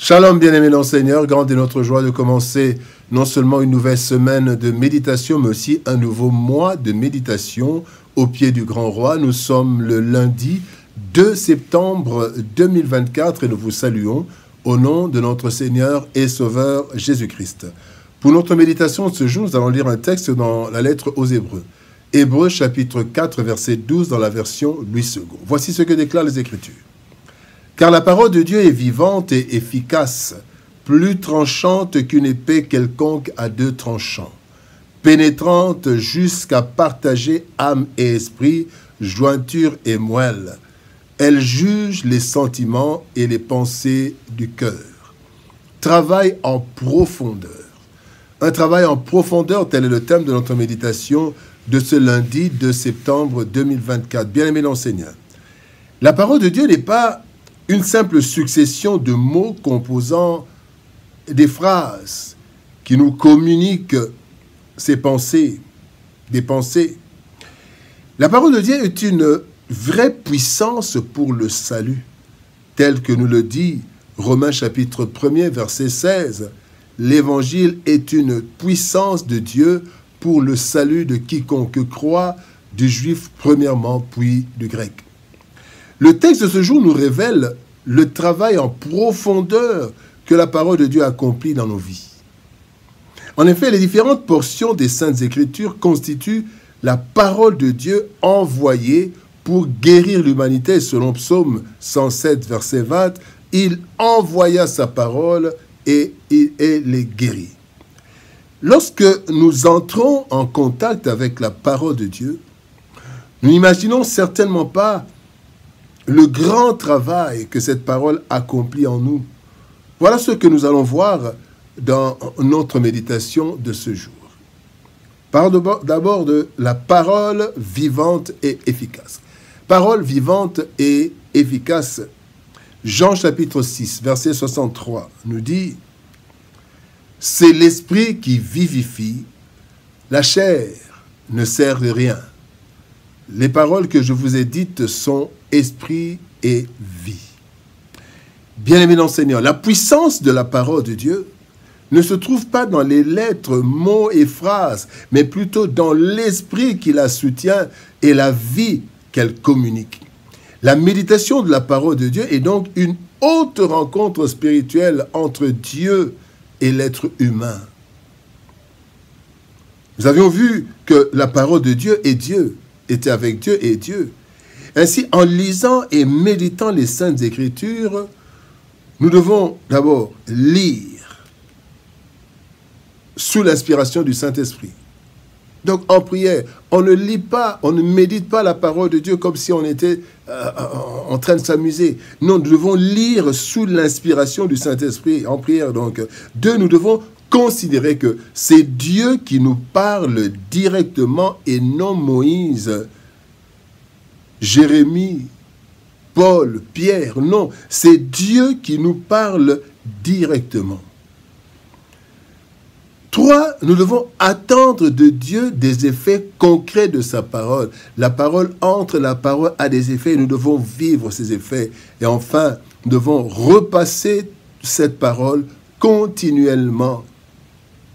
Shalom, bien-aimés dans le Seigneur, grande est notre joie de commencer non seulement une nouvelle semaine de méditation, mais aussi un nouveau mois de méditation au pied du Grand Roi. Nous sommes le lundi 2 septembre 2024 et nous vous saluons au nom de notre Seigneur et Sauveur Jésus-Christ. Pour notre méditation de ce jour, nous allons lire un texte dans la lettre aux Hébreux. Hébreux chapitre 4, verset 12 dans la version Louis II. Voici ce que déclarent les Écritures. Car la parole de Dieu est vivante et efficace, plus tranchante qu'une épée quelconque à deux tranchants, pénétrante jusqu'à partager âme et esprit, jointure et moelle. Elle juge les sentiments et les pensées du cœur. Travail en profondeur. Un travail en profondeur, tel est le thème de notre méditation de ce lundi 2 septembre 2024. Bien-aimé l'enseignant, la parole de Dieu n'est pas une simple succession de mots composant des phrases qui nous communiquent ses pensées, des pensées. La parole de Dieu est une vraie puissance pour le salut, tel que nous le dit Romains chapitre 1er, verset 16. L'évangile est une puissance de Dieu pour le salut de quiconque croit, du juif premièrement, puis du grec. Le texte de ce jour nous révèle le travail en profondeur que la parole de Dieu accomplit dans nos vies. En effet, les différentes portions des Saintes Écritures constituent la parole de Dieu envoyée pour guérir l'humanité. Selon Psaume 107, verset 20, il envoya sa parole et les guérit. Lorsque nous entrons en contact avec la parole de Dieu, nous n'imaginons certainement pas le grand travail que cette parole accomplit en nous. Voilà ce que nous allons voir dans notre méditation de ce jour. Parlons d'abord de la parole vivante et efficace. Parole vivante et efficace. Jean chapitre 6, verset 63 nous dit « C'est l'esprit qui vivifie, la chair ne sert de rien. Les paroles que je vous ai dites sont esprit et vie. » Bien-aimés dans le Seigneur, la puissance de la parole de Dieu ne se trouve pas dans les lettres, mots et phrases, mais plutôt dans l'esprit qui la soutient et la vie qu'elle communique. La méditation de la parole de Dieu est donc une haute rencontre spirituelle entre Dieu et l'être humain. Nous avions vu que la parole de Dieu est Dieu, était avec Dieu et Dieu. Ainsi, en lisant et méditant les Saintes Écritures, nous devons d'abord lire sous l'inspiration du Saint-Esprit. Donc, en prière, on ne lit pas, on ne médite pas la parole de Dieu comme si on était en train de s'amuser. Non, nous devons lire sous l'inspiration du Saint-Esprit, en prière. Donc, deux, nous devons considérer que c'est Dieu qui nous parle directement et non Moïse, Jérémie, Paul, Pierre. Non, c'est Dieu qui nous parle directement. 3, nous devons attendre de Dieu des effets concrets de sa parole. La parole entre, la parole a des effets et nous devons vivre ces effets. Et enfin, nous devons repasser cette parole continuellement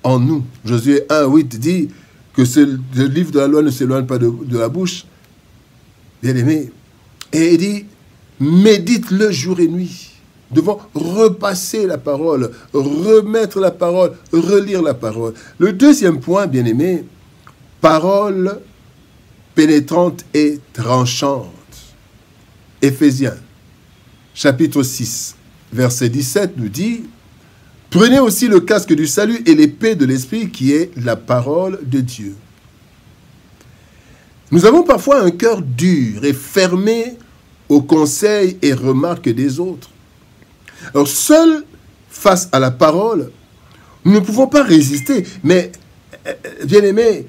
en nous. Josué 1:8 dit que le livre de la loi ne s'éloigne pas de la bouche. Bien-aimé. Et il dit, médite-le jour et nuit. Nous devons repasser la parole, remettre la parole, relire la parole. Le deuxième point, bien-aimé, parole pénétrante et tranchante. Éphésiens, chapitre 6, verset 17 nous dit « Prenez aussi le casque du salut et l'épée de l'esprit qui est la parole de Dieu. » Nous avons parfois un cœur dur et fermé aux conseils et remarques des autres. Alors, seuls face à la parole, nous ne pouvons pas résister. Mais, bien-aimés,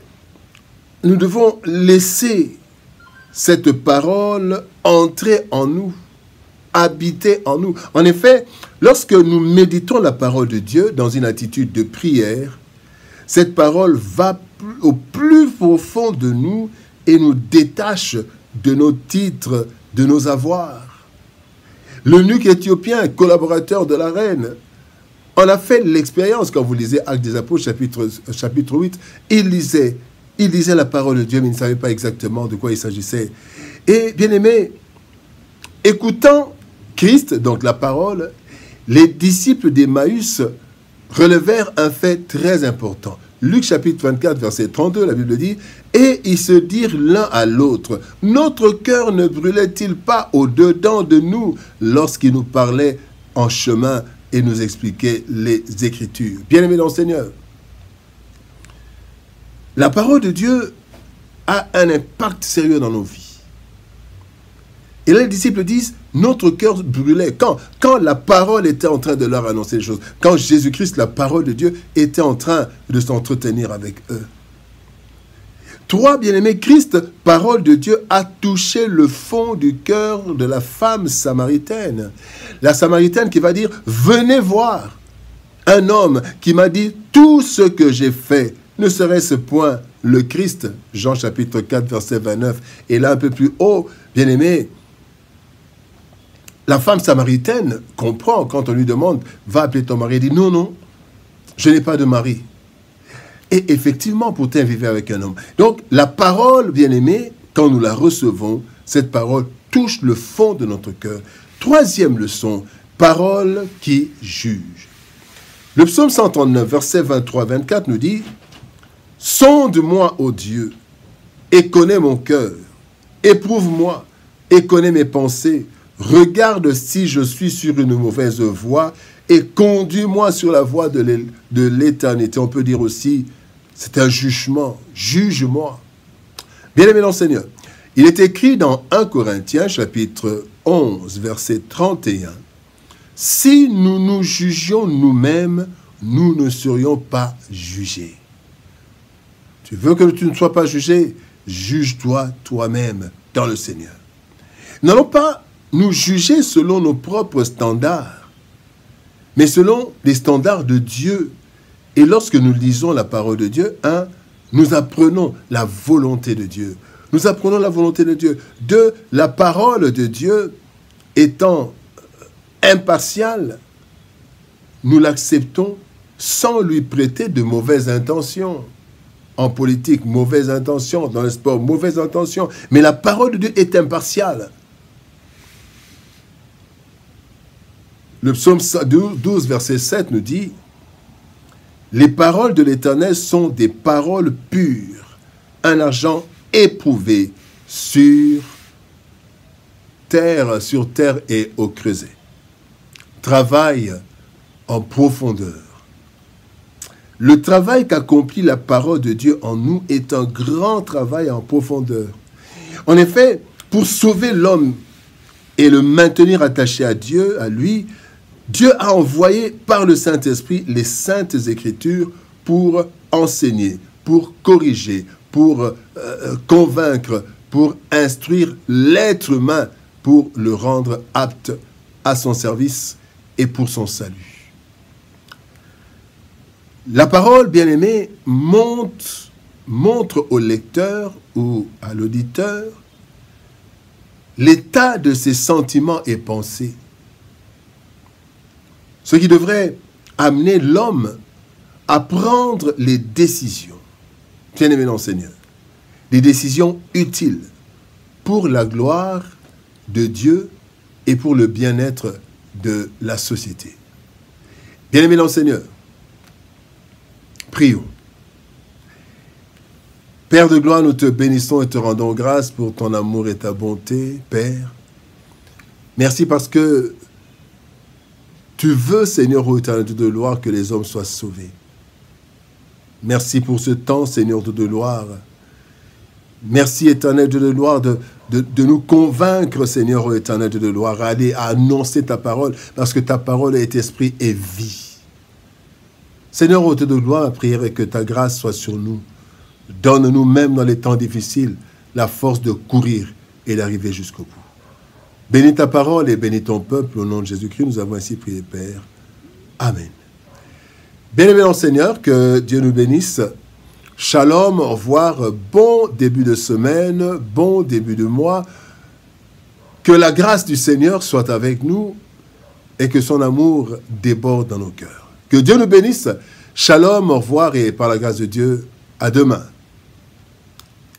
nous devons laisser cette parole entrer en nous, habiter en nous. En effet, lorsque nous méditons la parole de Dieu dans une attitude de prière, cette parole va au plus profond de nous et nous détache de nos titres, de nos avoirs. L'eunuque éthiopien, collaborateur de la reine, On a fait l'expérience, quand vous lisez Actes des Apôtres, chapitre 8, il lisait la parole de Dieu, mais il ne savait pas exactement de quoi il s'agissait. Et bien aimé, écoutant Christ, donc la parole, les disciples d'Emmaüs relevèrent un fait très important. Luc chapitre 24, verset 32, la Bible dit, « Et ils se dirent l'un à l'autre, notre cœur ne brûlait-il pas au-dedans de nous lorsqu'il nous parlait en chemin et nous expliquait les Écritures. » Bien-aimés dans le Seigneur, la parole de Dieu a un impact sérieux dans nos vies. Et là, les disciples disent, notre cœur brûlait. Quand la parole était en train de leur annoncer les choses, quand Jésus-Christ, la parole de Dieu, était en train de s'entretenir avec eux. Toi, bien-aimé, Christ, parole de Dieu, a touché le fond du cœur de la femme samaritaine. La samaritaine qui va dire, venez voir un homme qui m'a dit, tout ce que j'ai fait, ne serait-ce point le Christ, Jean chapitre 4, verset 29. Et là, un peu plus haut, bien-aimé, la femme samaritaine comprend quand on lui demande, va appeler ton mari, elle dit, non, non, je n'ai pas de mari. Et effectivement, pourtant, elle vivait avec un homme. Donc, la parole, bien-aimée, quand nous la recevons, cette parole touche le fond de notre cœur. Troisième leçon, parole qui juge. Le psaume 139, versets 23-24 nous dit, « Sonde-moi, ô Dieu, et connais mon cœur. Éprouve-moi, et connais mes pensées. Regarde si je suis sur une mauvaise voie, et conduis-moi sur la voie de l'éternité. » On peut dire aussi, c'est un jugement. Juge-moi. Bien-aimé dans le Seigneur, il est écrit dans 1 Corinthiens, chapitre 11, verset 31, « Si nous nous jugions nous-mêmes, nous ne serions pas jugés. » Tu veux que tu ne sois pas jugé? Juge-toi toi-même dans le Seigneur. N'allons pas nous juger selon nos propres standards, mais selon les standards de Dieu. Et lorsque nous lisons la parole de Dieu, nous apprenons la volonté de Dieu. Nous apprenons la volonté de Dieu. De la parole de Dieu étant impartiale, nous l'acceptons sans lui prêter de mauvaises intentions. En politique, mauvaise intention. Dans le sport, mauvaise intention. Mais la parole de Dieu est impartiale. Le psaume 12, verset 7 nous dit, « Les paroles de l'Éternel sont des paroles pures, un argent éprouvé sur terre et eau creusée. » Travail en profondeur. Le travail qu'accomplit la parole de Dieu en nous est un grand travail en profondeur. En effet, pour sauver l'homme et le maintenir attaché à Dieu, à lui, Dieu a envoyé par le Saint-Esprit les Saintes Écritures pour enseigner, pour corriger, pour convaincre, pour instruire l'être humain, pour le rendre apte à son service et pour son salut. La parole, bien-aimée, montre au lecteur ou à l'auditeur l'état de ses sentiments et pensées. Ce qui devrait amener l'homme à prendre les décisions, bien-aimé dans le Seigneur, des décisions utiles pour la gloire de Dieu et pour le bien-être de la société. Bien-aimé dans le Seigneur, prions. Père de gloire, nous te bénissons et te rendons grâce pour ton amour et ta bonté, Père. Merci parce que tu veux, Seigneur, ô éternel Dieu de gloire, que les hommes soient sauvés. Merci pour ce temps, Seigneur Dieu de gloire. Merci, éternel Dieu de gloire, de nous convaincre, Seigneur, ô éternel Dieu de gloire, à aller à annoncer ta parole, parce que ta parole est esprit et vie. Seigneur, ô Dieu de gloire, la prière est que ta grâce soit sur nous. Donne-nous, même dans les temps difficiles, la force de courir et d'arriver jusqu'au bout. Bénis ta parole et bénis ton peuple. Au nom de Jésus-Christ, nous avons ainsi prié, Père. Amen. Bien-aimés dans le Seigneur, que Dieu nous bénisse. Shalom, au revoir. Bon début de semaine, bon début de mois. Que la grâce du Seigneur soit avec nous et que son amour déborde dans nos cœurs. Que Dieu nous bénisse. Shalom, au revoir et par la grâce de Dieu, à demain.